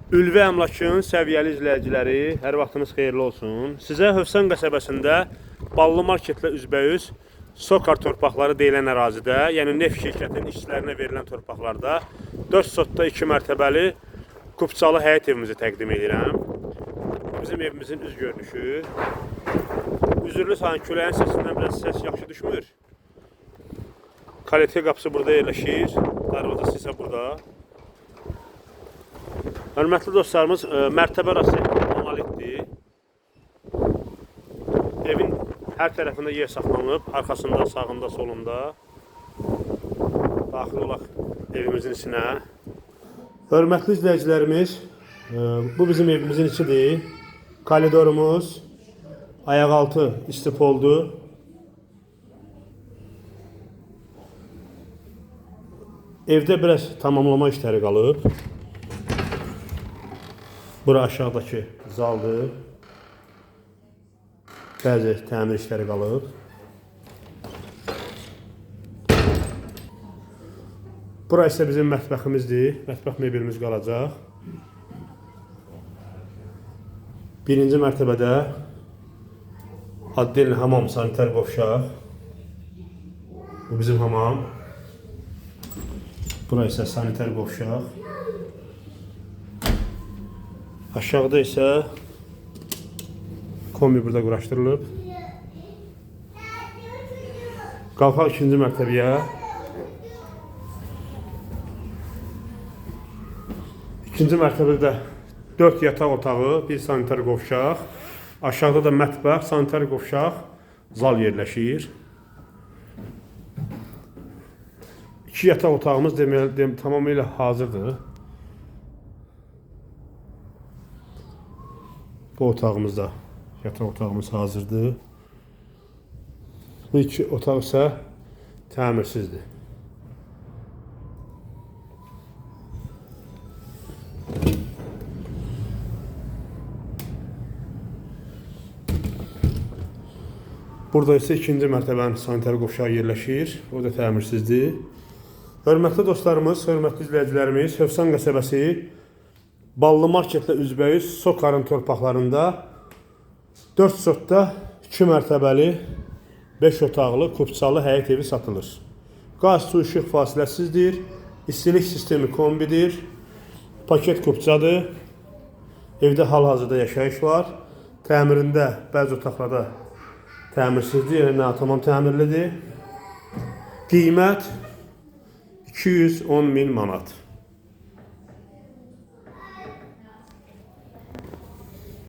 Ülvi Əmlakın səviyyəli izləyiciləri, hər vaxtınız xeyirli olsun. Sizə Hövsan qəsəbəsində Ballı Marketlə üzbəyüz Sokar torpaqları deyilən ərazidə, yəni neft şirkətinin işçilərinə verilən torpaqlarda 4 sotda 2 mərtəbəli kupçalı həyət evimizi təqdim edirəm. Bizim evimizin üz görünüşü. Üzürlü sanki küləyin səsindən biraz səs yaxşı düşmür. Kalite qapısı burada yerləşir, darvazası isə burada. Hörmətli dostlarımız, mərtəbə arası monolitdir. Evin hər tərəfində yer saxlanılıb, arxasında, sağında, solunda. Daxil olaq evimizin içinə. Hörmətli izləyicilərimiz, bu bizim evimizin içidir. Koridorumuz, ayaqaltı istipoldu. Evdə biraz tamamlama işləri qalıb. Bura aşağıdakı zaldır. Bəzi təmir işləri qalıb. Bura isə bizim mətbəximizdir. Mətbəx mebelimiz qalacaq. Birinci mərtəbədə addelin hamam, sanitar qovşaq. Bu bizim hamam. Bura isə sanitar qovşaq. Aşağıda isə kombi burada quraşdırılıb. Qalxaq ikinci mərtəbəyə. İkinci mərtəbədə 4 yataq otağı, bir sanitar qovşaq. Aşağıda da mətbəx, sanitar qovşaq, zal yerləşir. 2 yataq otağımız tamamilə hazırdır. Bu otağımızda yataq otağımız hazırdır. Bu 2 otaq isə təmirsizdir. Burada isə ikinci mərtəbənin sanitar qovşağı yerləşir. O da təmirsizdir. Hörmətli dostlarımız, hörmətli izləyicilərimiz, Hövsan qəsəbəsi Ballı Marketlə üzbəyüz Sokarın torpaqlarında 4 sotda 2 mərtəbəli 5 otaqlı kupçalı həyət evi satılır. Qaz, su, işıq fasiləsizdir. İstilik sistemi kombidir. Paket kupçadır. Evdə hal-hazırda yaşayış var. Təmirində bəzi otaqlarda təmirsizdir, yəni tamam təmirlidir. Qiymət 210.000 manat.